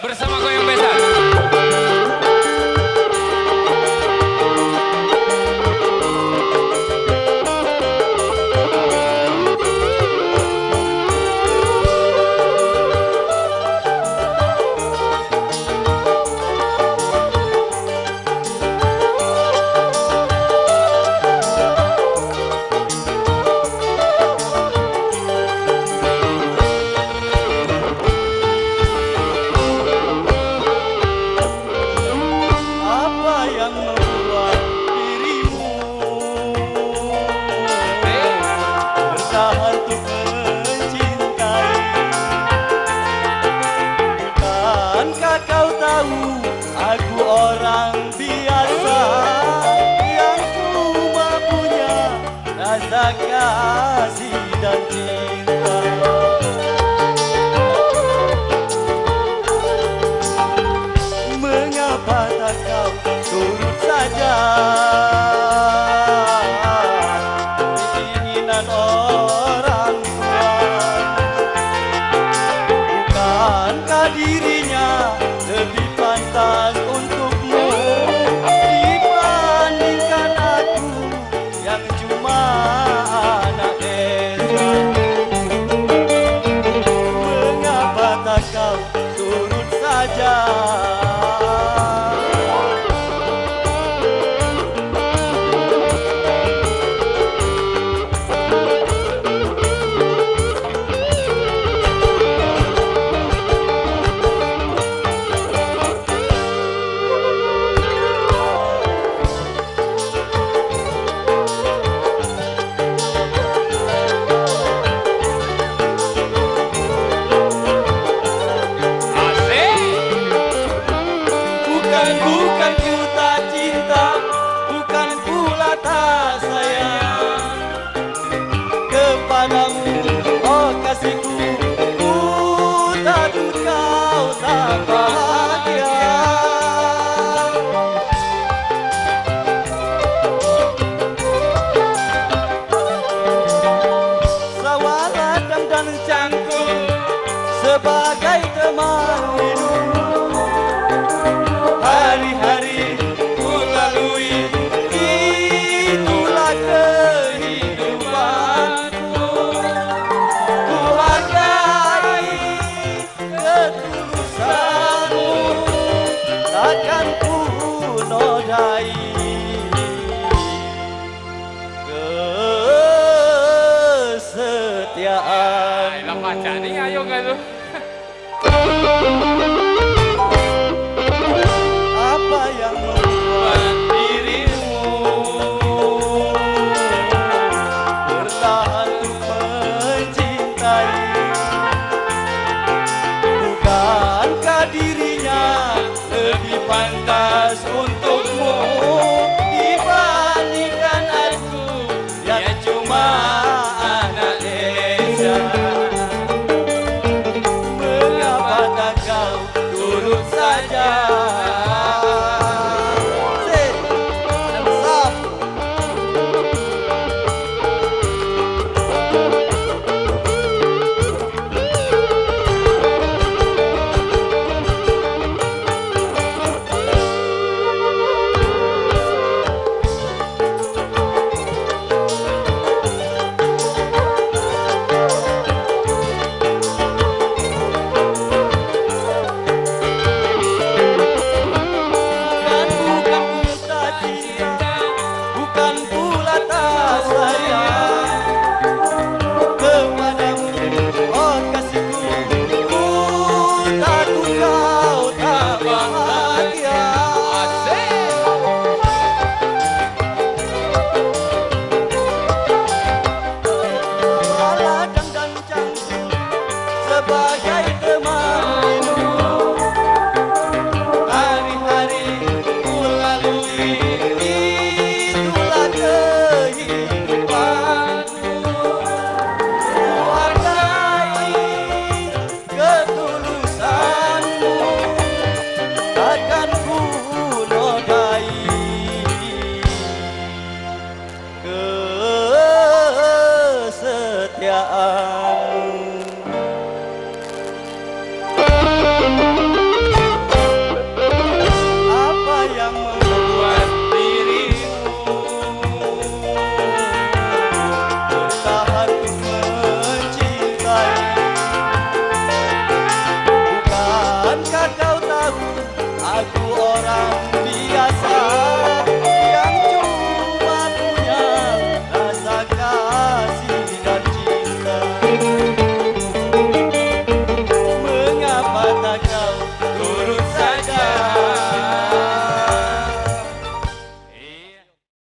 bersama Goyang Besan. Aku orang biasa yang cuma punya rasa kasih dan cinta. Mengapa tak kau turut saja keinginan orang tua? Bukankah dirinya lebih pantas untukmu dibandingkan aku yang cuma anak desa? Mengapa tak kau turut saja? Bukan ku tak cinta, bukan pula tak sayang kepadamu, oh kasihku. Ku takut kau tak bahagia. Sawaladang dan cangkul sebagai teman hidup. Hari-hari ku lalui, itulah kehidupanku. Ku hargai ketulusanmu, takkan ku nodai kesetiaan. Lah pacar ni ayo kan tu. Apa yang membuat dirimu bertahan untuk mencintai? Bukankah dirinya lebih pantas untukmu dibandingkan aku yang cuma anak desa? Mengapa tak kau turut saja? orang